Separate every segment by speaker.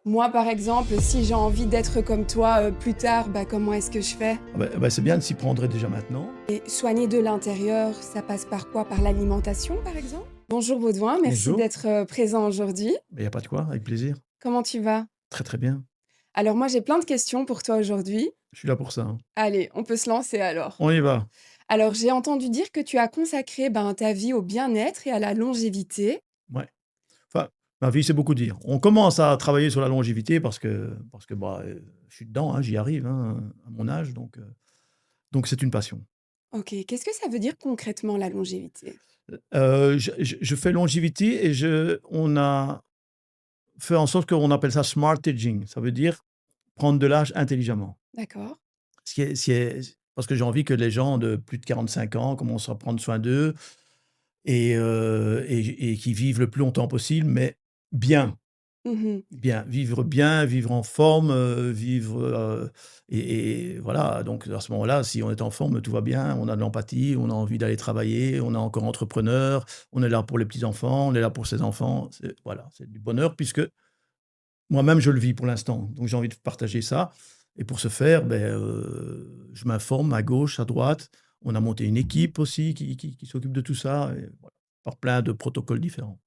Speaker 1: Moi, par exemple, si j'ai envie d'être comme toi, plus tard, comment est-ce que je fais?
Speaker 2: C'est bien de s'y prendre déjà maintenant.
Speaker 1: Et soigner de l'intérieur, ça passe par quoi? Par l'alimentation, par exemple? Bonjour Baudouin, merci
Speaker 2: Bonjour,
Speaker 1: d'être, présent aujourd'hui.
Speaker 2: il y a pas de quoi, avec plaisir.
Speaker 1: Comment tu vas?
Speaker 2: Très, très bien.
Speaker 1: Alors moi, j'ai plein de questions pour toi aujourd'hui.
Speaker 2: Je suis là pour ça, hein.
Speaker 1: Allez, on peut se lancer alors.
Speaker 2: On y va.
Speaker 1: Alors, j'ai entendu dire que tu as consacré, ta vie au bien-être et à la longévité.
Speaker 2: Ouais. Enfin, ma vie, c'est beaucoup dire. On commence à travailler sur la longévité je suis dedans, hein, j'y arrive, hein, à mon âge, donc c'est une passion.
Speaker 1: OK, qu'est-ce que ça veut dire concrètement la longévité?
Speaker 2: Je fais longévité et je on a fait en sorte qu'on appelle ça smart aging. Ça veut dire prendre de l'âge intelligemment.
Speaker 1: D'accord.
Speaker 2: Ce qui est parce que j'ai envie que les gens de plus de 45 ans commencent à prendre soin d'eux et qui vivent le plus longtemps possible, mais bien.
Speaker 1: Mmh.
Speaker 2: Bien, vivre en forme, et voilà, donc à ce moment-là, si on est en forme, tout va bien, on a de l'empathie, on a envie d'aller travailler, on est encore entrepreneur, on est là pour les petits-enfants, on est là pour ses enfants. C'est voilà, c'est du bonheur puisque moi-même je le vis pour l'instant, donc j'ai envie de partager ça et pour ce faire, je m'informe à gauche, à droite. On a monté une équipe aussi qui s'occupe de tout ça et voilà, par plein de protocoles différents.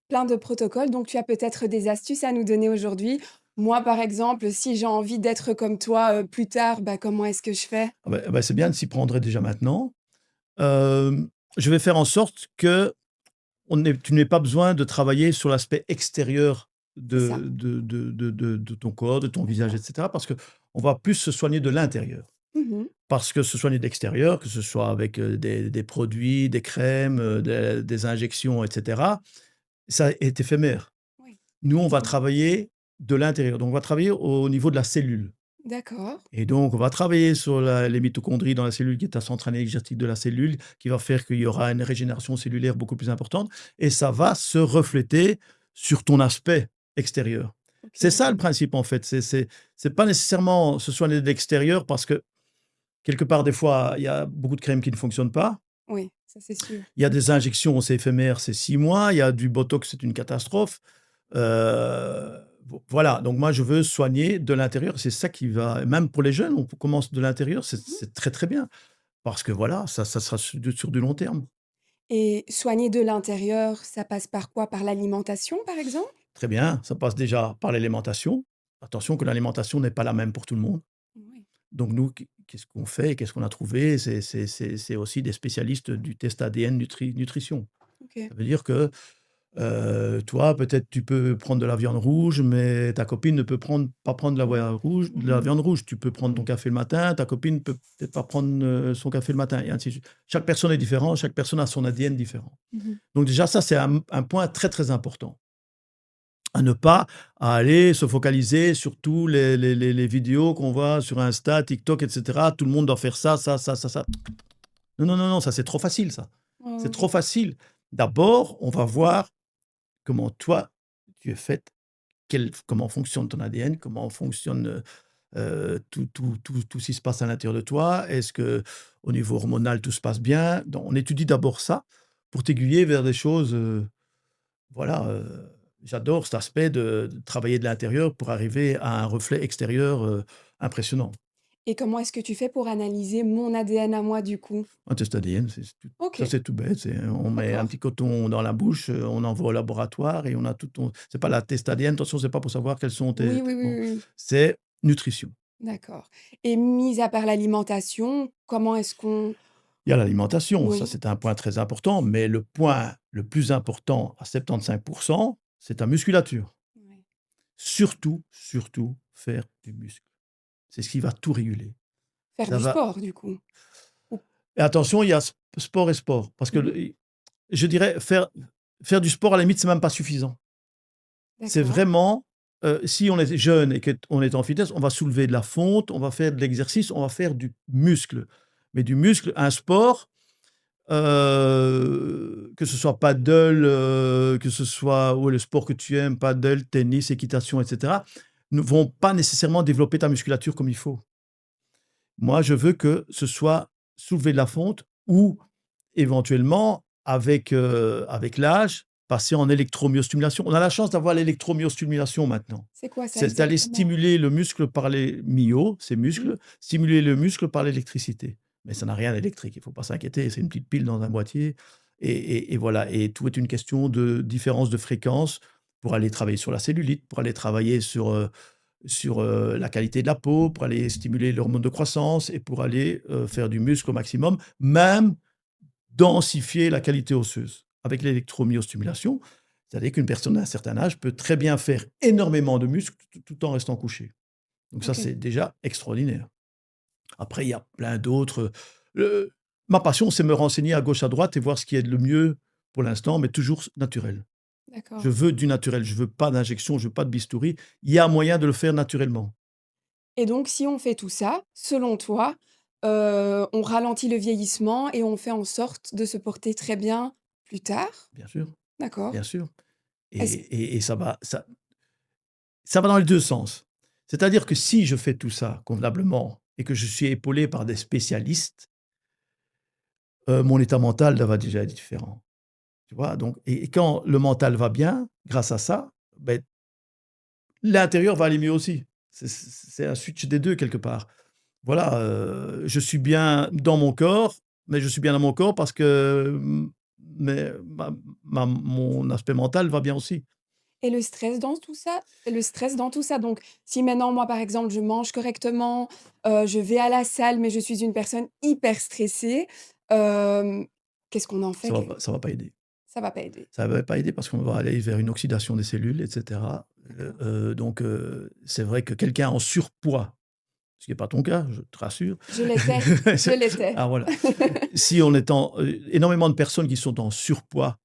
Speaker 1: Plein de protocoles, donc tu as peut-être des astuces à nous donner aujourd'hui? Moi, par exemple, si j'ai envie d'être comme toi, plus tard, comment est-ce que je fais?
Speaker 2: C'est bien de s'y prendre déjà maintenant. Je vais faire en sorte que tu n'aies pas besoin de travailler sur l'aspect extérieur
Speaker 1: C'est ça.
Speaker 2: de ton corps, de ton visage et
Speaker 1: D'accord.
Speaker 2: cetera, parce qu'on va plus se soigner de l'intérieur.
Speaker 1: Mmh.
Speaker 2: Parce que se soigner de l'extérieur, que ce soit avec, des produits, des crèmes, des injections et cetera, ça est éphémère.
Speaker 1: Oui,
Speaker 2: Nous, on va
Speaker 1: effectivement.
Speaker 2: travailler de l'intérieur, donc on va travailler au niveau de la cellule.
Speaker 1: D'accord.
Speaker 2: Et donc, on va travailler sur les mitochondries dans la cellule, qui est la centrale énergétique de la cellule, qui va faire qu'il y aura une régénération cellulaire beaucoup plus importante et ça va se refléter sur ton aspect extérieur. C'est
Speaker 1: OK.
Speaker 2: ça le principe, en fait. C'est pas nécessairement se soigner de l'extérieur parce que, quelque part, des fois, il y a beaucoup de crèmes qui ne fonctionnent pas.
Speaker 1: Oui, ça c'est sûr.
Speaker 2: Il y a des injections, c'est éphémère, c'est 6 mois. Il y a du botox, c'est une catastrophe. Voilà, donc moi, je veux soigner de l'intérieur. C'est ça qui va même pour les jeunes, on commence de l'intérieur,
Speaker 1: Mmh.
Speaker 2: c'est très, très bien parce que voilà, ça sera sur du long terme.
Speaker 1: Et soigner de l'intérieur, ça passe par quoi? Par l'alimentation, par exemple?
Speaker 2: Très bien, ça passe déjà par l'alimentation. Attention que l'alimentation n'est pas la même pour tout le monde.
Speaker 1: Oui.
Speaker 2: Donc nous, qu'est-ce qu'on fait? Qu'est-ce qu'on a trouvé? C'est aussi des spécialistes du test ADN nutrition.
Speaker 1: OK.
Speaker 2: Ça veut dire que toi, peut-être, tu peux prendre de la viande rouge, mais ta copine ne peut pas prendre de la
Speaker 1: Mmh.
Speaker 2: viande rouge. Tu peux prendre ton café le matin, ta copine peut peut-être pas prendre, son café le matin et ainsi de suite. Chaque personne est différente, chaque personne a son ADN différent.
Speaker 1: Mmh.
Speaker 2: Donc déjà ça, c'est un point très, très important. À ne pas aller se focaliser sur tous les vidéos qu'on voit sur Insta, TikTok et cetera. Tout le monde doit faire ça, ça, ça, ça, ça. Non, non, non, non, ça c'est trop facile ça. C'est trop
Speaker 1: OK.
Speaker 2: facile. D'abord, on va voir comment toi, tu es faite, comment fonctionne ton ADN, comment fonctionne, tout ce qui se passe à l'intérieur de toi. Est-ce que au niveau hormonal, tout se passe bien? Donc on étudie d'abord ça pour t'aiguiller vers des choses, voilà, j'adore cet aspect de travailler de l'intérieur pour arriver à un reflet extérieur, impressionnant.
Speaker 1: Et comment est-ce que tu fais pour analyser mon ADN à moi, du coup?
Speaker 2: Un test ADN,
Speaker 1: OK,
Speaker 2: c'est tout bête, on met un
Speaker 1: d'accord.
Speaker 2: petit coton dans la bouche, on envoie au laboratoire et on a tout ton c'est pas la test ADN, attention, c'est pas pour savoir quels sont tes
Speaker 1: Oui, oui, oui,
Speaker 2: bon,
Speaker 1: oui, oui.
Speaker 2: c'est nutrition.
Speaker 1: D'accord. Et mis à part l'alimentation, comment est-ce qu'on
Speaker 2: Il y a l'alimentation, ça
Speaker 1: oui,
Speaker 2: c'est un point très important, mais le point le plus important à 75, c'est ta musculature.
Speaker 1: ouais.
Speaker 2: Surtout, surtout faire du muscle. C'est ce qui va tout réguler.
Speaker 1: Faire
Speaker 2: Ça
Speaker 1: du
Speaker 2: va
Speaker 1: sport, du coup? Ou
Speaker 2: et attention, il y a sport et sport parce que
Speaker 1: mmh.
Speaker 2: je dirais faire du sport à la limite, c'est même pas suffisant. C'est
Speaker 1: D'accord.
Speaker 2: vraiment, si on est jeune et qu'on est en fitness, on va soulever de la fonte, on va faire de l'exercice, on va faire du muscle. Mais du muscle, un sport, que ce soit paddle, que ce soit le sport que tu aimes, paddle, tennis, équitation et cetera, ne vont pas nécessairement développer ta musculature comme il faut. Moi, je veux que ce soit soulever de la fonte ou éventuellement avec l'âge, passer en électromyostimulation. On a la chance d'avoir l'électromyostimulation maintenant.
Speaker 1: C'est quoi ça
Speaker 2: C'est d'aller
Speaker 1: exactement?
Speaker 2: stimuler le muscle par les myos, ces
Speaker 1: Mmh.
Speaker 2: muscles, stimuler le muscle par l'électricité. Mais ça n'a rien d'électrique, il ne faut pas s'inquiéter, c'est une petite pile dans un boîtier et voilà et tout est une question de différence de fréquence pour aller travailler sur la cellulite, pour aller travailler sur la qualité de la peau, pour aller stimuler l'hormone de croissance et pour aller, faire du muscle au maximum, même densifier la qualité osseuse. Avec l'électromyostimulation, c'est-à-dire qu'une personne d'un certain âge peut très bien faire énormément de muscles tout en restant couché. Donc ça,
Speaker 1: OK.
Speaker 2: c'est déjà extraordinaire. Après, il y a plein d'autres, ma passion, c'est me renseigner à gauche, à droite et voir ce qui est le mieux pour l'instant, mais toujours naturel. Je
Speaker 1: D'accord.
Speaker 2: veux du naturel, je veux pas d'injection, je veux pas de bistouri. Il y a moyen de le faire naturellement.
Speaker 1: Et donc si on fait tout ça, selon toi, on ralentit le vieillissement et on fait en sorte de se porter très bien plus tard?
Speaker 2: Bien sûr, bien
Speaker 1: D'accord.
Speaker 2: sûr
Speaker 1: Est-ce
Speaker 2: et ça va dans les 2 sens. C'est-à-dire que si je fais tout ça convenablement et que je suis épaulé par des spécialistes, mon état mental là va déjà être différent. Tu vois? Donc et quand le mental va bien, grâce à ça, beh, l'intérieur va aller mieux aussi. C'est un switch des 2 quelque part. Voilà, je suis bien dans mon corps, mais je suis bien dans mon corps parce que, mais mon aspect mental va bien aussi.
Speaker 1: Et le stress dans tout ça? Le stress dans tout ça, donc si maintenant moi, par exemple, je mange correctement, je vais à la salle, mais je suis une personne hyper stressée, hem, qu'est-ce qu'on en fait?
Speaker 2: Ça va pas aider.
Speaker 1: Ça va pas aider.
Speaker 2: Ça va pas aider parce qu'on va aller vers une oxydation des cellules et cetera.
Speaker 1: D'accord.
Speaker 2: Donc c'est vrai que quelqu'un en surpoids, ce qui est pas ton cas, je te rassure.
Speaker 1: Je l'étais, je
Speaker 2: C'est
Speaker 1: l'étais.
Speaker 2: alors voilà. Si on est en énormément de personnes qui sont en surpoids,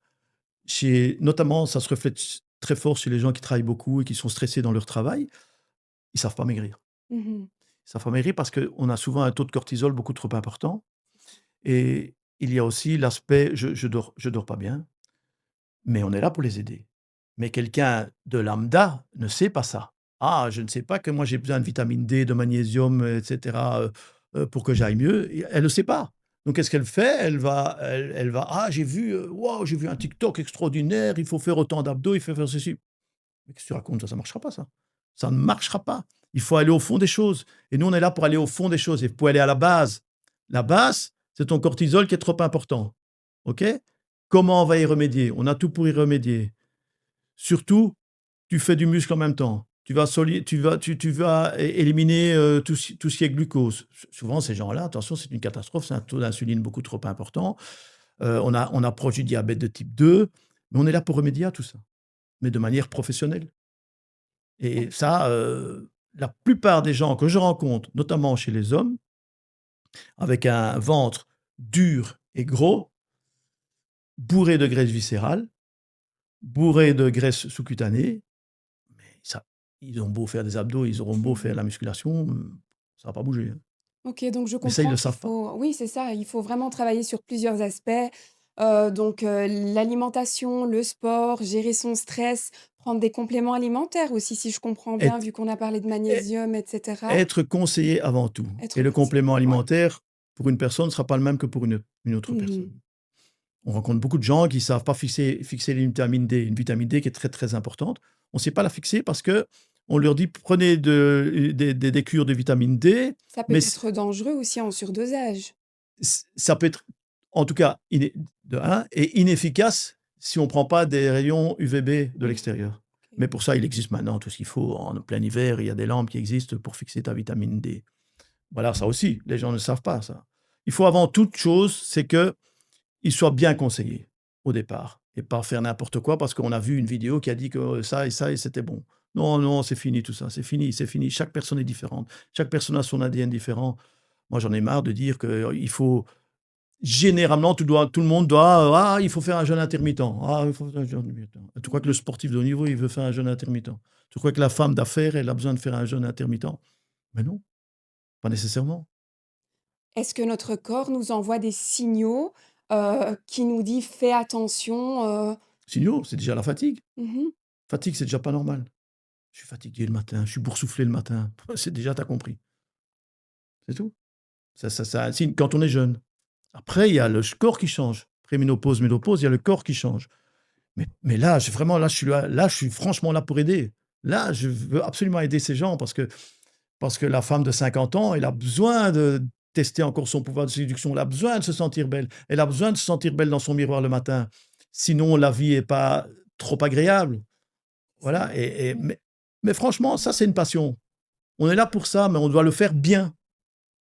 Speaker 2: notamment ça se reflète très fort chez les gens qui travaillent beaucoup et qui sont stressés dans leur travail, ils savent pas maigrir.
Speaker 1: Mmh mh.
Speaker 2: Ils savent pas maigrir parce qu'on a souvent un taux de cortisol beaucoup trop important et il y a aussi l'aspect je dors pas bien. Mais on est là pour les aider. Mais quelqu'un de lambda ne sait pas ça. «Ah, je ne sais pas que moi j'ai besoin de vitamine D, de magnésium, et cetera, pour que j'aille mieux» et elle ne sait pas. Donc qu'est-ce qu'elle fait? Elle va: «Ah, j'ai vu, waouh, j'ai vu un TikTok extraordinaire, il faut faire autant d'abdos, il faut faire ceci». Mais qu'est-ce que tu racontes? Ça ne marchera pas ça. Ça ne marchera pas. Il faut aller au fond des choses et nous, on est là pour aller au fond des choses et pour aller à la base. La base, c'est ton cortisol qui est trop important. OK? Comment on va y remédier? On a tout pour y remédier. Surtout, tu fais du muscle en même temps. Tu vas éliminer, tout ce qui est glucose. Souvent ces gens-là, attention, c'est une catastrophe, c'est un taux d'insuline beaucoup trop important. On approche du diabète de type 2, mais on est là pour remédier à tout ça, mais de manière professionnelle. Et ça, la plupart des gens que je rencontre, notamment chez les hommes, avec un ventre dur et gros, bourré de graisse viscérale, bourré de graisse sous-cutanée, mais ça, ils ont beau faire des abdos, ils auront beau faire
Speaker 1: Mmh.
Speaker 2: la musculation, ça va pas bouger, hein.
Speaker 1: OK, donc je
Speaker 2: Mais ça, ils
Speaker 1: comprends
Speaker 2: le
Speaker 1: qu'il
Speaker 2: savent pas.
Speaker 1: faut oui, c'est ça, il faut vraiment travailler sur plusieurs aspects, donc l'alimentation, le sport, gérer son stress, prendre des compléments alimentaires aussi, si je comprends bien,
Speaker 2: Être
Speaker 1: vu qu'on a parlé de
Speaker 2: ê
Speaker 1: magnésium et cetera.
Speaker 2: être conseillé avant tout et
Speaker 1: Être
Speaker 2: le complément
Speaker 1: conseillé, ouais.
Speaker 2: alimentaire, pour une personne, ne sera pas le même que pour une autre
Speaker 1: Mmh.
Speaker 2: personne. On rencontre beaucoup de gens qui ne savent pas fixer une vitamine D qui est très, très importante. On ne sait pas la fixer parce que on leur dit: «Prenez des cures de vitamine D»,
Speaker 1: Ça peut
Speaker 2: mais
Speaker 1: être dangereux aussi en surdosage.
Speaker 2: ça peut être, en tout cas, de 1 et inefficace si on ne prend pas des rayons UVB de
Speaker 1: Mmh.
Speaker 2: l'extérieur.
Speaker 1: OK.
Speaker 2: Mais pour ça, il existe maintenant tout ce qu'il faut. En plein hiver, il y a des lampes qui existent pour fixer ta vitamine D. Voilà, ça aussi, les gens ne savent pas ça. Il faut avant toute chose, c'est que il soit bien conseillé au départ et pas faire n'importe quoi parce qu'on a vu une vidéo qui a dit que ça et ça et c'était bon. Non, non, c'est fini tout ça, c'est fini, c'est fini. Chaque personne est différente. Chaque personne a son ADN différent. Moi, j'en ai marre de dire qu'il faut généralement, tout le monde doit, «Ah, il faut faire un jeûne intermittent. Ah, il faut faire un jeûne intermittent». Tu crois que le sportif de haut niveau, il veut faire un jeûne intermittent? Tu crois que la femme d'affaires, elle a besoin de faire un jeûne intermittent? Mais non, pas nécessairement.
Speaker 1: Est-ce que notre corps nous envoie des signaux, qui nous dit: «Fais attention»,
Speaker 2: Sinon, c'est déjà la fatigue.
Speaker 1: mmh
Speaker 2: Fatigue, c'est déjà pas normal. Je suis fatigué le matin, je suis boursouflé le matin. C'est déjà, tu as compris, c'est tout. Ça a un signe quand on est jeune. Après, il y a le corps qui change. Préménopause, ménopause, il y a le corps qui change. Mais là, vraiment, là, je suis franchement là pour aider. Là, je veux absolument aider ces gens parce que la femme de 50 ans, elle a besoin de tester encore son pouvoir de séduction. Elle a besoin de se sentir belle. Elle a besoin de se sentir belle dans son miroir le matin. Sinon, la vie est pas trop agréable.
Speaker 1: C'est
Speaker 2: Voilà.
Speaker 1: vrai. Ouais.
Speaker 2: Mais franchement, ça, c'est une passion. On est là pour ça, mais on doit le faire bien.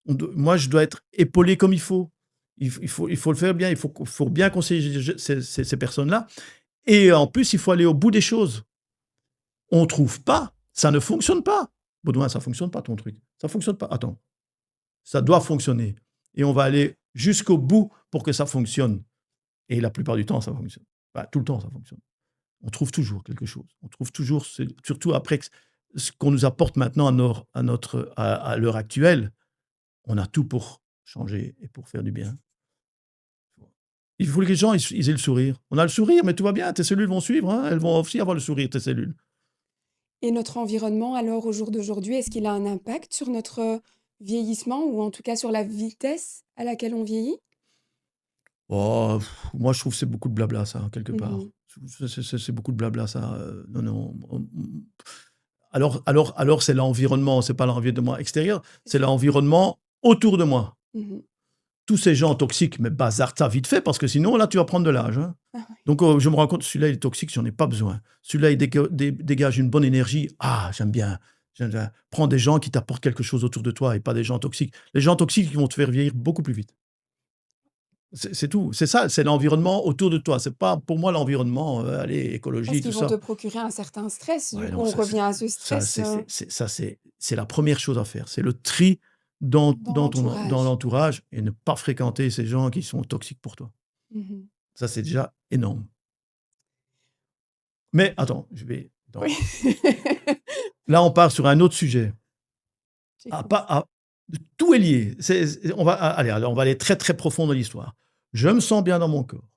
Speaker 2: Moi, je dois être épaulé comme il faut. Il faut le faire bien. Il faut bien conseiller ces personnes-là. Et en plus, il faut aller au bout des choses. On ne trouve pas, ça ne fonctionne pas. Baudouin, ça ne fonctionne pas ton truc. Ça ne fonctionne pas. Attends, ça doit fonctionner. Et on va aller jusqu'au bout pour que ça fonctionne. Et la plupart du temps, ça fonctionne. Enfin, tout le temps, ça fonctionne. On trouve toujours quelque chose. On trouve toujours, surtout après ce qu'on nous apporte maintenant à l'heure actuelle, on a tout pour changer et pour faire du bien. Il faut que les gens ils aient le sourire. On a le sourire, mais tout va bien. Tes cellules vont suivre. Hein, elles vont aussi avoir le sourire, tes cellules.
Speaker 1: Et notre environnement, alors, au jour d'aujourd'hui, est-ce qu'il a un impact sur notre vieillissement ou en tout cas sur la vitesse à laquelle on vieillit?
Speaker 2: Oh, moi, je trouve que c'est beaucoup de blabla, ça, quelque part.
Speaker 1: Mmh.
Speaker 2: C'est beaucoup de blabla, ça. Non, non. Alors, c'est l'environnement, c'est pas l'environnement extérieur,
Speaker 1: C'est
Speaker 2: c'est
Speaker 1: ça.
Speaker 2: l'environnement autour de moi.
Speaker 1: Mmh.
Speaker 2: Tous ces gens toxiques, mais bazar ça vite fait, parce que sinon, là, tu vas prendre de l'âge. Hein.
Speaker 1: Ah ouais.
Speaker 2: Donc, je me rends compte, celui-là, il est toxique, j'en ai pas besoin. Celui-là, il dégage une bonne énergie. Ah, j'aime bien. J'aime bien. Prends des gens qui t'apportent quelque chose autour de toi et pas des gens toxiques. Les gens toxiques, ils vont te faire vieillir beaucoup plus vite. C'est tout. C'est ça, c'est l'environnement autour de toi. C'est pas pour moi l'environnement, allez,
Speaker 1: Parce
Speaker 2: écologie, tout
Speaker 1: qu'ils vont te
Speaker 2: ça.
Speaker 1: procurer un certain stress, du
Speaker 2: Ouais,
Speaker 1: coup,
Speaker 2: non,
Speaker 1: on
Speaker 2: ça c'est
Speaker 1: revient à ce
Speaker 2: ça
Speaker 1: stress,
Speaker 2: c'est la première chose à faire. C'est le tri dans
Speaker 1: dans
Speaker 2: dans
Speaker 1: l'entourage.
Speaker 2: l'entourage et ne pas fréquenter ces gens qui sont toxiques pour toi.
Speaker 1: Mmh.
Speaker 2: Ça, c'est déjà énorme. Mais attends,
Speaker 1: Oui.
Speaker 2: là, on part sur un autre sujet. Ah,
Speaker 1: J'écoute.
Speaker 2: pas ah, tout est lié. On va allez, alors on va aller très, très profond dans l'histoire. Je me sens bien dans mon corps.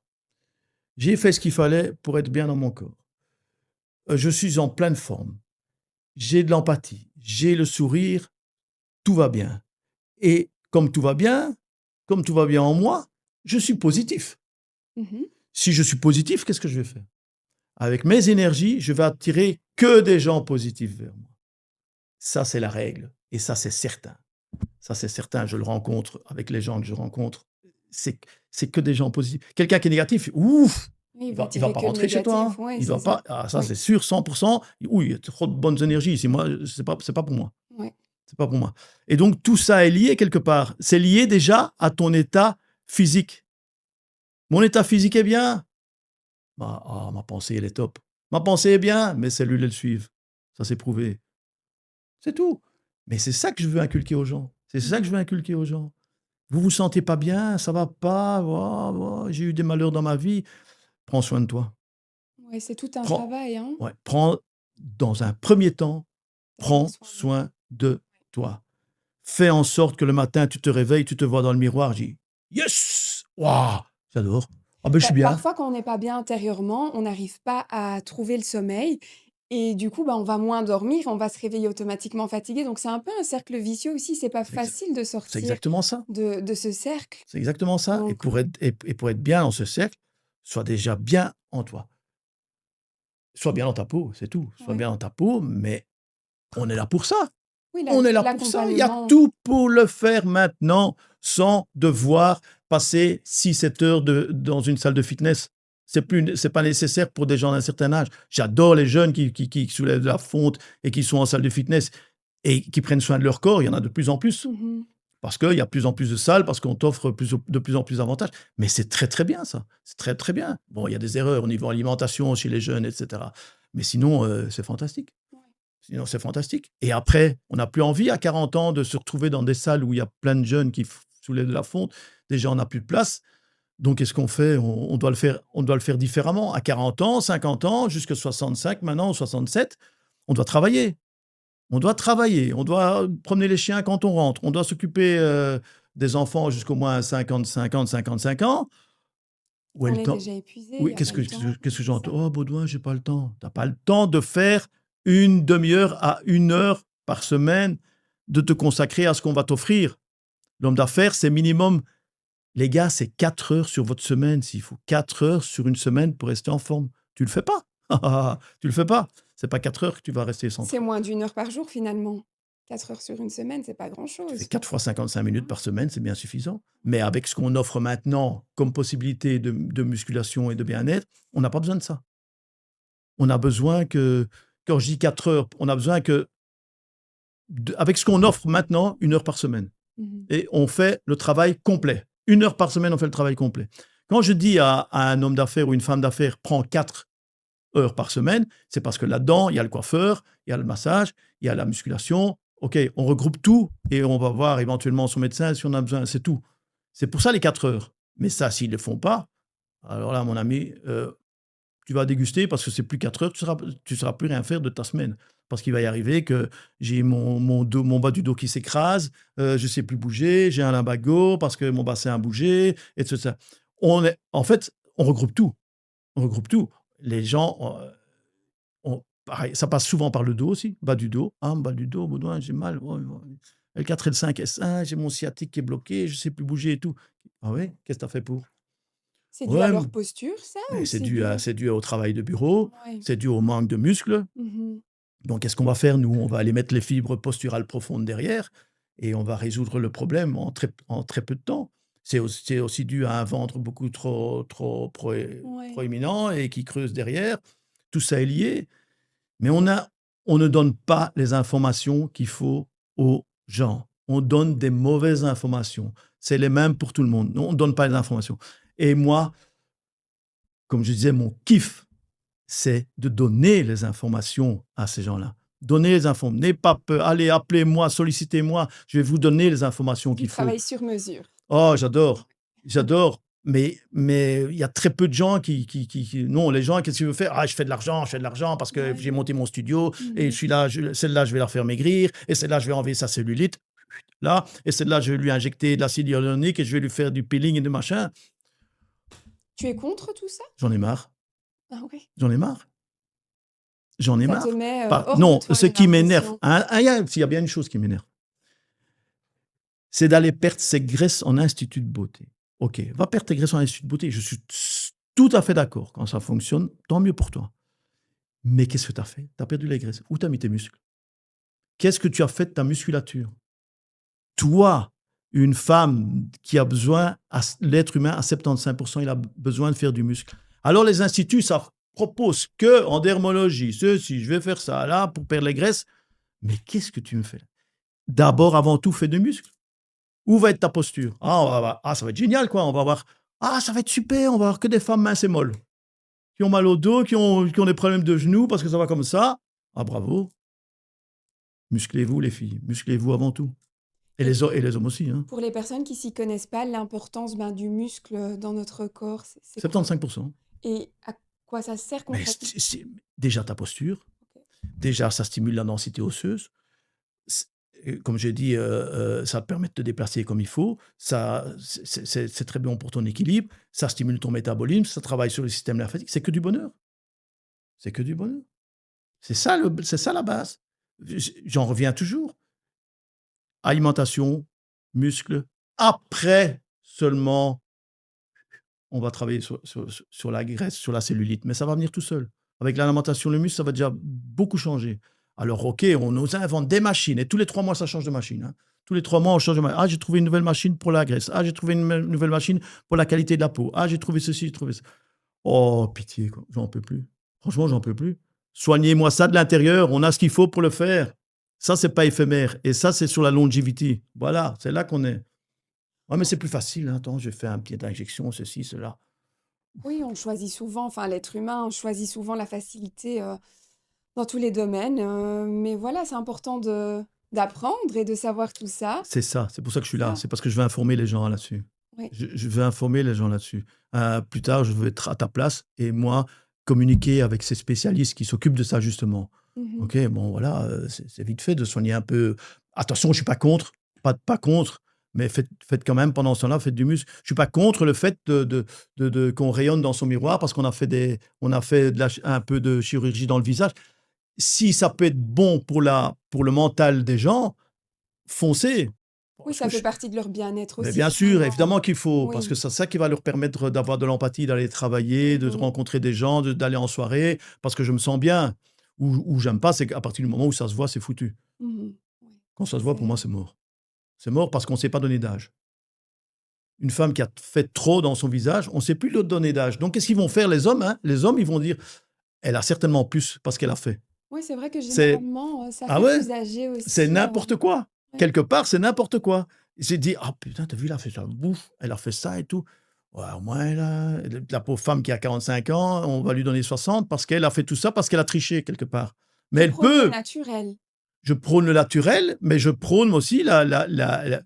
Speaker 2: J'ai fait ce qu'il fallait pour être bien dans mon corps. Je suis en pleine forme. J'ai de l'empathie, j'ai le sourire, tout va bien. Et comme tout va bien en moi, je suis positif.
Speaker 1: Mmh.
Speaker 2: Si je suis positif, qu'est-ce que je vais faire? Avec mes énergies, je vais attirer que des gens positifs vers moi. Ça, c'est la règle. Et ça, c'est certain. Ça, c'est certain. Je le rencontre avec les gens que je rencontre. C'est, c'est que des gens positifs. Quelqu'un qui est négatif, ouf,
Speaker 1: Oui, ils
Speaker 2: il
Speaker 1: vont
Speaker 2: va, il va
Speaker 1: tirer
Speaker 2: pas
Speaker 1: que le
Speaker 2: rentrer chez toi.
Speaker 1: négatif,
Speaker 2: Hein.
Speaker 1: ouais,
Speaker 2: Il
Speaker 1: c'est
Speaker 2: va
Speaker 1: ça.
Speaker 2: pas. Ah, ça,
Speaker 1: Oui,
Speaker 2: c'est sûr, 100%. Oui, il y a trop de bonnes énergies ici. Moi, c'est pas pour moi.
Speaker 1: ouais.
Speaker 2: C'est pas pour moi. Et donc, tout ça est lié quelque part. C'est lié déjà à ton état physique. Mon état physique est bien. Ma pensée, elle est top. Ma pensée est bien, mes cellules, elles suivent. Ça, c'est prouvé. C'est tout. Mais c'est ça que je veux inculquer aux gens. C'est ça que je
Speaker 1: Mmh.
Speaker 2: veux inculquer aux gens. Vous vous sentez pas bien, ça va pas, j'ai eu des malheurs dans ma vie. Prends soin de toi.
Speaker 1: Ouais, c'est tout un
Speaker 2: Prends,
Speaker 1: travail, hein,
Speaker 2: ouais, dans un premier temps,
Speaker 1: prendre
Speaker 2: prends
Speaker 1: soin de
Speaker 2: soin de toi. Fais en sorte que le matin, tu te réveilles, tu te vois dans le miroir, dis yes, waouh, j'adore. Ah ben je
Speaker 1: bah,
Speaker 2: suis bien.
Speaker 1: parfois, quand on n'est pas bien intérieurement, on n'arrive pas à trouver le sommeil et du coup, bah, on va moins dormir, on va se réveiller automatiquement fatigué, donc c'est un peu un cercle vicieux aussi, c'est pas
Speaker 2: C'est exa-
Speaker 1: facile de
Speaker 2: c'est
Speaker 1: sortir
Speaker 2: exactement ça.
Speaker 1: de ce cercle,
Speaker 2: C'est exactement ça. Et
Speaker 1: donc
Speaker 2: pour être bien dans ce cercle, sois déjà bien en toi. Sois bien dans ta peau, c'est tout. Sois
Speaker 1: ouais.
Speaker 2: bien dans ta peau, mais on est là pour ça.
Speaker 1: Oui,
Speaker 2: On est là pour ça. Il y a
Speaker 1: l'accompagnement,
Speaker 2: tout pour le faire maintenant sans devoir passer 6 7 heures dans une salle de fitness. C'est pas nécessaire pour des gens d'un certain âge. J'adore les jeunes qui soulèvent de la fonte et qui sont en salle de fitness et qui prennent soin de leur corps. Il y en a de plus en plus.
Speaker 1: mmh,
Speaker 2: Parce qu'il y a de plus en plus de salles, parce qu'on t'offre de plus en plus d'avantages. Mais c'est très, très bien ça. C'est très, très bien. Bon, il y a des erreurs au niveau alimentation chez les jeunes, etc. Mais sinon, c'est fantastique.
Speaker 1: ouais.
Speaker 2: Sinon, c'est fantastique. Et après, on n'a plus envie à 40 ans de se retrouver dans des salles où il y a plein de jeunes qui soulèvent de la fonte. Déjà, on n'a plus de place. Donc, qu'est-ce qu'on fait? On doit le faire différemment. À 40 ans, 50 ans, jusqu'à 65 maintenant, 67, on doit travailler. On doit travailler. On doit promener les chiens quand on rentre. On doit s'occuper des enfants jusqu'au moins 55 ans. Où est
Speaker 1: On
Speaker 2: le
Speaker 1: est
Speaker 2: temps?
Speaker 1: déjà épuisé, il
Speaker 2: Oui,
Speaker 1: y a pas le temps,
Speaker 2: qu'est-ce que
Speaker 1: c'est
Speaker 2: j'entends?
Speaker 1: ça.
Speaker 2: Oh, Baudouin, j'ai pas le temps. T'as pas le temps de faire une demi-heure à 1 heure par semaine de te consacrer à ce qu'on va t'offrir. L'homme d'affaires, c'est minimum, les gars, c'est 4 heures sur votre semaine, s'il faut. 4 heures sur une semaine pour rester en forme. Tu le fais pas. Tu le fais pas. C'est pas 4 heures que tu vas rester sans
Speaker 1: C'est
Speaker 2: travail.
Speaker 1: moins d'1 heure par jour finalement. 4 heures sur une semaine, c'est pas
Speaker 2: Tu fais
Speaker 1: grand-chose.
Speaker 2: 4 fois 55 minutes
Speaker 1: Hein?
Speaker 2: par semaine, c'est bien suffisant. Mais avec ce qu'on offre maintenant comme possibilité de musculation et de bien-être, on n'a pas besoin de ça. On a besoin que quand je dis 4 heures, on a besoin que avec ce qu'on offre maintenant, 1 heure par semaine.
Speaker 1: Mmh.
Speaker 2: Et on fait le travail complet. 1 heure par semaine, on fait le travail complet. Quand je dis à un homme d'affaires ou une femme d'affaires, prends 4 heures par semaine, c'est parce que là-dedans, il y a le coiffeur, il y a le massage, il y a la musculation. OK, on regroupe tout et on va voir éventuellement son médecin si on a besoin, c'est tout. C'est pour ça les 4 heures. Mais ça, s'ils ne le font pas, alors là, mon ami, tu vas déguster parce que c'est plus 4 heures, tu seras plus rien faire de ta semaine. Parce qu'il va y arriver que j'ai mon bas du dos qui s'écrase, je sais plus bouger, j'ai un lumbago parce que mon bassin a bougé, et tout ça. En fait, on regroupe tout. On regroupe tout. Les gens, pareil, ça passe souvent par le dos aussi, bas du dos. Ah, bas du dos, Baudouin, j'ai mal. Ouais, ouais. Le 4 et le 5 S1, j'ai mon sciatique qui est bloqué, je sais plus bouger et tout. Ah oui, qu'est-ce que tu as fait pour?
Speaker 1: C'est dû à
Speaker 2: Ouais,
Speaker 1: leur posture ça
Speaker 2: mais
Speaker 1: ou c'est dû à
Speaker 2: c'est dû au travail de bureau,
Speaker 1: ouais.
Speaker 2: c'est dû au manque de muscles.
Speaker 1: Mmh.
Speaker 2: Donc, qu'est-ce qu'on va faire, nous? On va aller mettre les fibres posturales profondes derrière et on va résoudre le problème en très peu de temps. C'est aussi dû à un ventre beaucoup trop
Speaker 1: Ouais.
Speaker 2: proéminent et qui creuse derrière. Tout ça est lié, mais on ne donne pas les informations qu'il faut aux gens. On donne des mauvaises informations. C'est les mêmes pour tout le monde. On ne donne pas les informations. Et moi, comme je disais, mon kiff, c'est de donner les informations à ces gens-là. Donner les infos. N'ayez pas peur. Allez, appelez-moi, sollicitez-moi. Je vais vous donner les informations
Speaker 1: Du
Speaker 2: qu'il faut.
Speaker 1: travail sur mesure.
Speaker 2: Oh, j'adore. J'adore. Mais il y a très peu de gens non, les gens, qu'est-ce qu'ils veulent faire? Ah, je fais de l'argent parce que
Speaker 1: Ouais.
Speaker 2: j'ai monté mon studio et
Speaker 1: Mmh.
Speaker 2: celle-là, je vais la faire maigrir et celle-là, je vais enlever sa cellulite. Là, et celle-là, je vais lui injecter de l'acide hyaluronique et je vais lui faire du peeling et de machin.
Speaker 1: Tu es contre tout ça?
Speaker 2: J'en ai marre.
Speaker 1: Ah ouais?
Speaker 2: J'en ai marre. J'en ai
Speaker 1: Ça te
Speaker 2: marre.
Speaker 1: met, hors de
Speaker 2: Non,
Speaker 1: toi,
Speaker 2: ce
Speaker 1: j'ai
Speaker 2: qui m'énerve,
Speaker 1: l'impression.
Speaker 2: s'il y a bien une chose qui m'énerve, c'est d'aller perdre ses graisses en institut de beauté. OK, va perdre tes graisses en institut de beauté. Je suis tout à fait d'accord. Quand ça fonctionne, tant mieux pour toi. Mais qu'est-ce que tu as fait? Tu as perdu les graisses. Où tu as mis tes muscles? Qu'est-ce que tu as fait de ta musculature? Toi, une femme qui a besoin, l'être humain, à 75%, il a besoin de faire du muscle. Alors, les instituts, ça propose que en dermologie, ceci, je vais faire ça là pour perdre les graisses. Mais qu'est-ce que tu me fais? D'abord, avant tout, fais du muscle. Où va être ta posture? Ça va être génial, quoi. On va voir. Ah, ça va être super. On va avoir que des femmes minces et molles qui ont mal au dos, qui ont des problèmes de genoux parce que ça va comme ça. Ah, bravo. Musclez-vous, les filles. Musclez-vous avant tout. Et
Speaker 1: Et
Speaker 2: et les hommes aussi. Hein.
Speaker 1: pour les personnes qui s'y connaissent pas, l'importance, ben, du muscle, dans notre corps, c'est quoi?
Speaker 2: 75%.
Speaker 1: Et à quoi ça sert
Speaker 2: Mais
Speaker 1: concrètement?
Speaker 2: déjà ta posture.
Speaker 1: OK.
Speaker 2: Déjà, ça stimule la densité osseuse. C Comme j'ai dit, ça te permet de te déplacer comme il faut. C'est très bon pour ton équilibre. Ça stimule ton métabolisme. Ça travaille sur le système lymphatique. C'est que du bonheur. C'est que du bonheur. C'est ça la base. J'en reviens toujours. Alimentation, muscles. Après seulement, on va travailler sur la graisse, sur la cellulite, mais ça va venir tout seul. Avec l'alimentation, le muscle, ça va déjà beaucoup changer. Alors, OK, on nous invente des machines et tous les 3 mois, ça change de machine. Hein. Tous les 3 mois, on change de machine. Ah, j'ai trouvé une nouvelle machine pour la graisse. Ah, j'ai trouvé une nouvelle machine pour la qualité de la peau. Ah, j'ai trouvé ceci, j'ai trouvé ça. Oh, pitié, quoi. J'en peux plus. Franchement, j'en peux plus. Soignez-moi ça de l'intérieur. On a ce qu'il faut pour le faire. Ça, c'est pas éphémère. Et ça, c'est sur la longévité. Voilà, c'est là qu'on est. Ouais, mais c'est plus facile. Hein. Attends, je fais un pied d'injection, ceci, cela.
Speaker 1: Oui, on choisit souvent, enfin l'être humain choisit souvent la facilité, dans tous les domaines, mais voilà, c'est important d'apprendre et de savoir tout ça.
Speaker 2: C'est ça, c'est pour ça que je suis là.
Speaker 1: Ça,
Speaker 2: C'est parce que je veux informer les gens là-dessus.
Speaker 1: oui.
Speaker 2: Je veux informer les gens là-dessus. Plus tard, je veux être à ta place et moi, communiquer avec ces spécialistes qui s'occupent de ça, justement.
Speaker 1: Mmh.
Speaker 2: OK, bon, voilà, c'est vite fait de soigner un peu. Attention, je suis pas contre, pas contre, mais faites quand même pendant ce temps-là, faites du muscle. Je suis pas contre le fait qu'on rayonne dans son miroir parce qu'on a fait un peu de chirurgie dans le visage. Si ça peut être bon pour le mental des gens, foncez.
Speaker 1: Oui,
Speaker 2: parce
Speaker 1: ça
Speaker 2: que
Speaker 1: fait partie de leur bien-être
Speaker 2: mais
Speaker 1: aussi
Speaker 2: bien sûr,
Speaker 1: finalement.
Speaker 2: évidemment qu'il faut, parce
Speaker 1: Oui.
Speaker 2: que c'est ça qui va leur permettre d'avoir de l'empathie, d'aller travailler, de
Speaker 1: Mmh.
Speaker 2: rencontrer des gens, d'aller en soirée, parce que je me sens bien. Ou j'aime pas, c'est qu'à partir du moment où ça se voit, c'est foutu.
Speaker 1: Mmh. Ouais,
Speaker 2: Quand ça
Speaker 1: ça
Speaker 2: se voit, pour moi,
Speaker 1: c'est
Speaker 2: c'est mort. C'est mort parce qu'on ne s'est pas donné d'âge. Une femme qui a fait trop dans son visage, on ne sait plus le donner d'âge. Donc, qu'est-ce qu'ils vont faire les hommes, hein? Les hommes, ils vont dire, elle a certainement plus parce qu'elle a fait.
Speaker 1: oui, c'est vrai que
Speaker 2: C'est
Speaker 1: généralement, ça
Speaker 2: ah
Speaker 1: fait
Speaker 2: ouais,
Speaker 1: plus âgé
Speaker 2: c'est
Speaker 1: aussi,
Speaker 2: n'importe quoi.
Speaker 1: ouais.
Speaker 2: Quelque part, c'est n'importe quoi. J'ai dit, ah putain, t'as vu, elle a fait ça, bouffe, elle a fait ça et tout. Ouais, au moins, la pauvre femme qui a 45 ans, on va lui donner 60 parce qu'elle a fait tout ça, parce qu'elle a triché quelque part. Mais
Speaker 1: Tu
Speaker 2: elle
Speaker 1: prônes le
Speaker 2: peut.
Speaker 1: naturel.
Speaker 2: Je prône le naturel, mais je prône aussi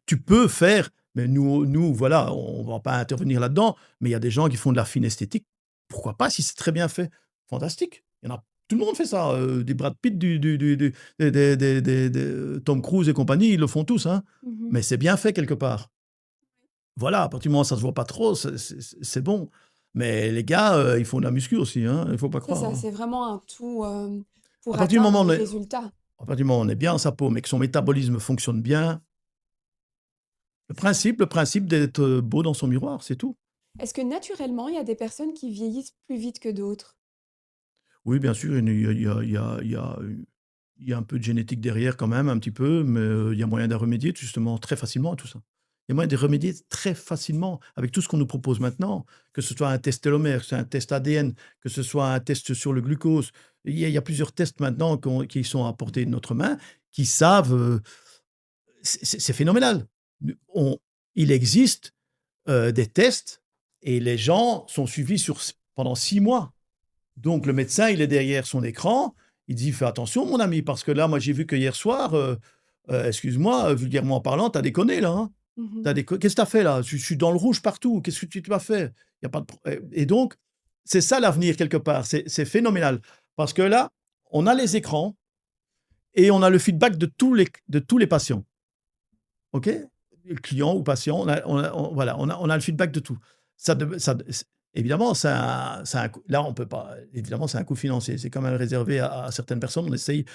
Speaker 2: tu peux faire, mais nous voilà, on va pas intervenir là-dedans, mais il y a des gens qui font de la fine esthétique. Pourquoi pas si c'est très bien fait? Fantastique. Il y en a tout le monde fait ça, des Brad Pitt, des Tom Cruise et compagnie, ils le font tous, hein.
Speaker 1: Mmh.
Speaker 2: Mais c'est bien fait quelque part. Voilà, à partir du moment où ça se voit pas trop, c'est bon. Mais les gars, ils font de la muscu aussi, hein, il faut pas
Speaker 1: C'est
Speaker 2: croire,
Speaker 1: ça,
Speaker 2: hein.
Speaker 1: c'est vraiment un tout,
Speaker 2: À
Speaker 1: pour
Speaker 2: partir du
Speaker 1: atteindre
Speaker 2: moment où
Speaker 1: des
Speaker 2: on est
Speaker 1: résultats.
Speaker 2: à partir du moment où on est bien dans sa peau, mais que son métabolisme fonctionne bien. Le principe d'être, beau dans son miroir, c'est tout.
Speaker 1: Est-ce que naturellement, il y a des personnes qui vieillissent plus vite que d'autres?
Speaker 2: Oui, bien sûr, il y a un peu de génétique derrière quand même, un petit peu, mais, il y a moyen de remédier justement très facilement à tout ça. Il y a moyen de remédier très facilement avec tout ce qu'on nous propose maintenant, que ce soit un test télomère, que ce soit un test ADN, que ce soit un test sur le glucose. Il y a plusieurs tests maintenant qui sont à portée de notre main, qui savent, c'est phénoménal. On Il existe des tests et les gens sont suivis pendant 6 mois. Donc le médecin, il est derrière son écran, il dit: «Fais attention mon ami, parce que là, moi j'ai vu que hier soir, excuse-moi, vulgairement parlant, tu as déconné là, hein.
Speaker 1: Mmh.
Speaker 2: Qu'est-ce que tu as fait là? Je suis dans le rouge partout, qu'est-ce que tu m'as fait?» Il y a pas de pro et donc c'est ça l'avenir quelque part, c'est phénoménal. Parce que là, on a les écrans et on a le feedback de tous les patients. OK? Client ou patient, on a le feedback de tout. Ça de ça d c Évidemment, ça a un coût. Là, on peut pas évidemment, c'est un coût financier. C'est quand même réservé à certaines personnes. On essaye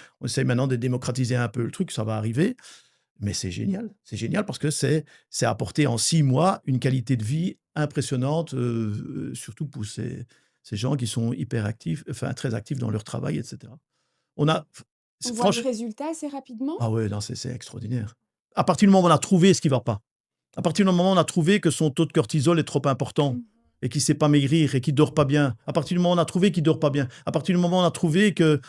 Speaker 2: maintenant de démocratiser un peu le truc, ça va arriver, mais c'est génial. C'est génial parce que c'est apporté en 6 mois une qualité de vie impressionnante, surtout pour ces gens qui sont hyper actifs, enfin très actifs dans leur travail et cetera. On a f
Speaker 1: On voit des
Speaker 2: franch
Speaker 1: résultats assez rapidement?
Speaker 2: Ah ouais, non, c'est extraordinaire. À partir du moment où on a trouvé ce qui va pas. À partir du moment où on a trouvé que son taux de cortisol est trop important
Speaker 1: Mmh.
Speaker 2: et qu'il ne sait pas maigrir et qu'il dort pas bien. À partir du moment où on a trouvé qu'il dort pas bien. À partir du moment où on a trouvé que,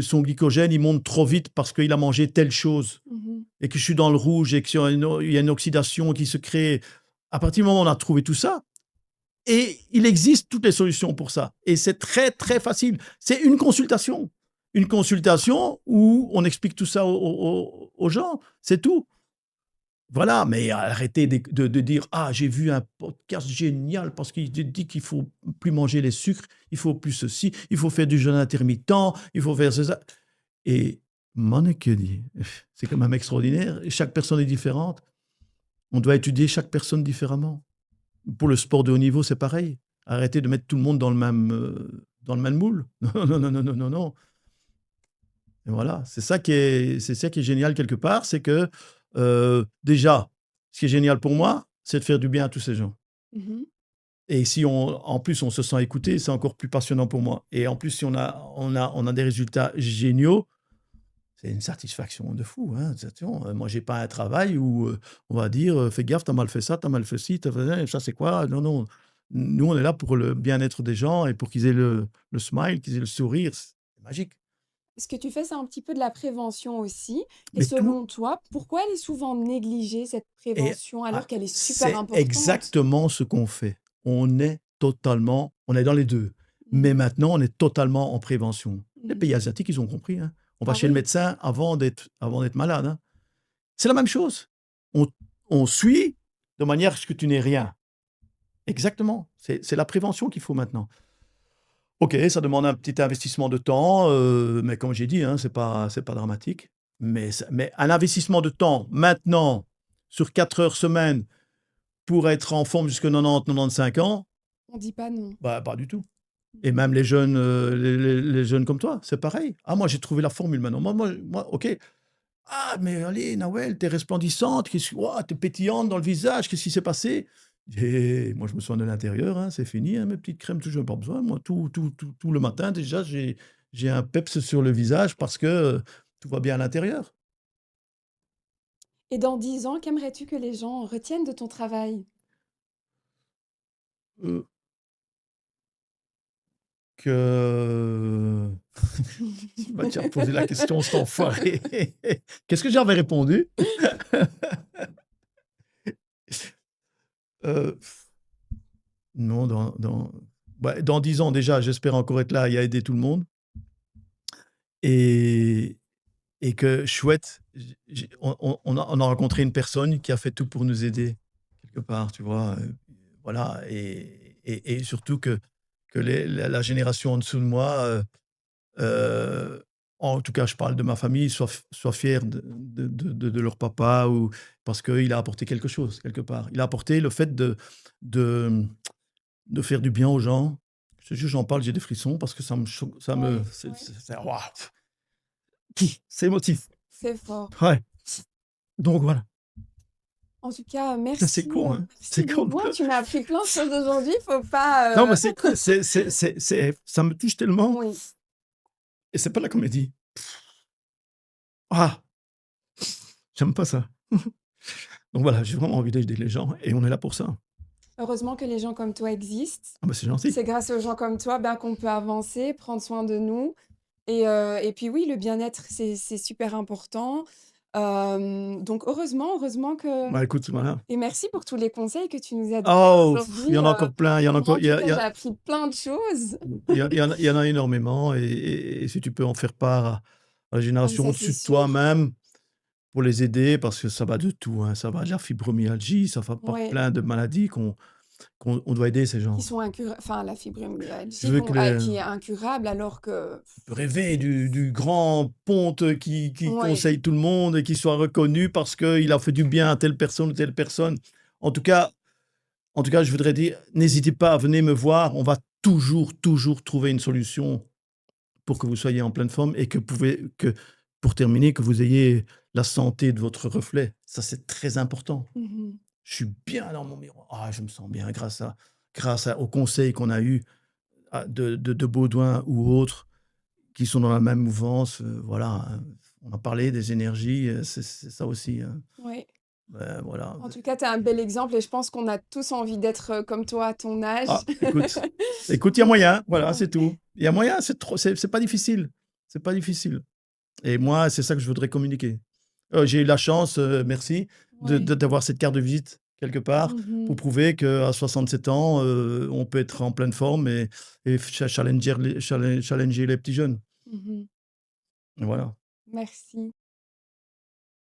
Speaker 2: son glycogène, il monte trop vite parce qu'il a mangé telle chose
Speaker 1: Mmh.
Speaker 2: et que je suis dans le rouge et qu'il y a une oxydation qui se crée. À partir du moment où on a trouvé tout ça, et il existe toutes les solutions pour ça. Et c'est très, très facile. C'est une consultation. Une consultation où on explique tout ça aux gens. C'est tout. Voilà, mais arrêtez de dire: «Ah, j'ai vu un podcast génial parce qu'il dit qu'il faut plus manger les sucres, il faut plus ceci, il faut faire du jeûne intermittent, il faut faire ça». Et mon que dit, c'est quand même extraordinaire. Chaque personne est différente. On doit étudier chaque personne différemment. Pour le sport de haut niveau, c'est pareil. Arrêtez de mettre tout le monde dans le même moule. Non, non, non, non, non, non, non. Et voilà, c'est ça qui est génial quelque part, c'est que, déjà, ce qui est génial pour moi, c'est de faire du bien à tous ces gens.
Speaker 1: Mmh.
Speaker 2: Et si en plus on se sent écouté, c'est encore plus passionnant pour moi. Et en plus, si on a des résultats géniaux, c'est une satisfaction de fou, hein. Attention, moi j'ai pas un travail où, on va dire, «Fais gaffe, tu as mal fait ça, tu as mal fait ci, tu fait ça c'est quoi?» Non, non. Nous, on est là pour le bien-être des gens et pour qu'ils aient le smile, qu'ils aient le sourire, c'est magique.
Speaker 1: Ce que tu fais, c'est un petit peu de la prévention aussi et
Speaker 2: Mais tout
Speaker 1: selon toi, pourquoi elle est souvent négligée cette
Speaker 2: Et
Speaker 1: prévention alors qu'elle est super
Speaker 2: c'est
Speaker 1: importante?
Speaker 2: exactement ce qu'on fait. On est dans les 2. Mais
Speaker 1: Mmh.
Speaker 2: maintenant, on est totalement en prévention. Les
Speaker 1: Mmh.
Speaker 2: pays asiatiques, ils ont compris, hein. On va
Speaker 1: Ah
Speaker 2: chez le
Speaker 1: oui,
Speaker 2: médecin avant d'être malade, hein. C'est la même chose. On on suit de manière à ce que tu n'aies rien. Exactement. C'est la prévention qu'il faut maintenant. OK, ça demande un petit investissement de temps, mais comme j'ai dit, hein, c'est pas dramatique. Mais un investissement de temps maintenant sur 4 heures semaine pour être en forme jusqu'à 90-95 ans,
Speaker 1: on dit pas non.
Speaker 2: bah, pas du tout. Et même les jeunes, les jeunes comme toi, c'est pareil. «Ah moi j'ai trouvé la formule maintenant. Moi OK». «Ah mais allez Nawel, tu es resplendissante, qu'est-ce waouh, tu es pétillante dans le visage, qu'est-ce qui s'est passé?» Et moi je me soigne de l'intérieur, hein, c'est fini, hein, mes petites crèmes, tout, j'en ai pas besoin. Moi tout le matin déjà, j'ai un peps sur le visage parce que, tout va bien à l'intérieur.
Speaker 1: Et dans 10 ans, qu'aimerais-tu que les gens retiennent de ton travail?
Speaker 2: Heu, que il m'a déjà posé la question cet enfoiré. Qu'est-ce que j'avais répondu? Heu, non, dans 10 ans déjà, j'espère encore être là et à aider tout le monde et que chouette, on a rencontré une personne qui a fait tout pour nous aider, quelque part, tu vois? Voilà et surtout que la génération en dessous de moi, en tout cas, je parle de ma famille, soient fiers de leur papa ou parce qu'il a apporté quelque chose, quelque part. Il a apporté le fait de de faire du bien aux gens. Je te jure, j'en parle, j'ai des frissons parce que ça me
Speaker 1: Ouais, ouais,
Speaker 2: c'est waouh! C'est émotif.
Speaker 1: c'est fort.
Speaker 2: Ouais, donc voilà.
Speaker 1: En tout cas,
Speaker 2: C'est
Speaker 1: merci,
Speaker 2: con, hein?
Speaker 1: merci
Speaker 2: C'est con
Speaker 1: beaucoup, hein,
Speaker 2: de
Speaker 1: tu m'as appris plein de choses aujourd'hui, faut pas,
Speaker 2: non, mais c'est ça me touche tellement
Speaker 1: oui.
Speaker 2: et c'est pas de la comédie. Ah! J'aime pas ça. Donc voilà, j'ai vraiment envie d'aider les gens et on est là pour ça.
Speaker 1: Heureusement que les gens comme toi existent.
Speaker 2: Ah bah, c'est gentil.
Speaker 1: C'est grâce aux gens comme toi, ben, qu'on peut avancer, prendre soin de nous et puis oui, le bien-être, c'est super important. Donc heureusement que
Speaker 2: Bah, écoute, voilà.
Speaker 1: et merci pour tous les conseils que tu nous as donnés
Speaker 2: Oh, il
Speaker 1: aujourd'hui,
Speaker 2: y en a encore plein, il y en a
Speaker 1: moi,
Speaker 2: encore
Speaker 1: en tout cas, j'ai appris plein de choses.
Speaker 2: il y en a énormément et si tu peux en faire part à la
Speaker 1: Ah mais
Speaker 2: génération
Speaker 1: ça, c'est
Speaker 2: au-dessus de
Speaker 1: sûr.
Speaker 2: toi même, pour les aider parce que ça va de tout, hein. Ça va de la fibromyalgie, ça va par
Speaker 1: Ouais,
Speaker 2: plein de maladies qu'on doit aider ces
Speaker 1: qui
Speaker 2: gens.
Speaker 1: sont enfin la
Speaker 2: Je
Speaker 1: fibromyalgie
Speaker 2: veux que les
Speaker 1: qui est incurable alors que
Speaker 2: peut rêver du grand ponte qui
Speaker 1: ouais.
Speaker 2: conseille tout le monde et qui soit reconnu parce qu'il a fait du bien à telle personne ou telle personne. En tout cas en tout cas, je voudrais dire, n'hésitez pas, venez me voir, on va toujours trouver une solution pour que vous soyez en pleine forme et pour terminer, que vous ayez la santé de votre reflet. Ça, c'est très important.
Speaker 1: Mmh.
Speaker 2: Je suis bien dans mon miroir. Ah, je me sens bien aux conseils qu'on a eus de Baudouin ou autres qui sont dans la même mouvance. Voilà, hein. On a parlé des énergies, c'est ça aussi, hein.
Speaker 1: Ouais.
Speaker 2: Voilà.
Speaker 1: En tout cas, tu es un bel exemple et je pense qu'on a tous envie d'être, comme toi à ton âge.
Speaker 2: Ah, écoute, il y a
Speaker 1: Donc
Speaker 2: moyen, voilà, c'est
Speaker 1: ouais,
Speaker 2: tout. Il y a moyen, c'est pas difficile. C'est pas difficile et moi, c'est ça que je voudrais communiquer. J'ai eu la chance, merci,
Speaker 1: ouais.
Speaker 2: d'avoir cette carte de visite quelque part pour
Speaker 1: Mmh.
Speaker 2: prouver qu'à 67 ans, on peut être en pleine forme et challenger les petits jeunes.
Speaker 1: Mmh.
Speaker 2: Voilà.
Speaker 1: Merci.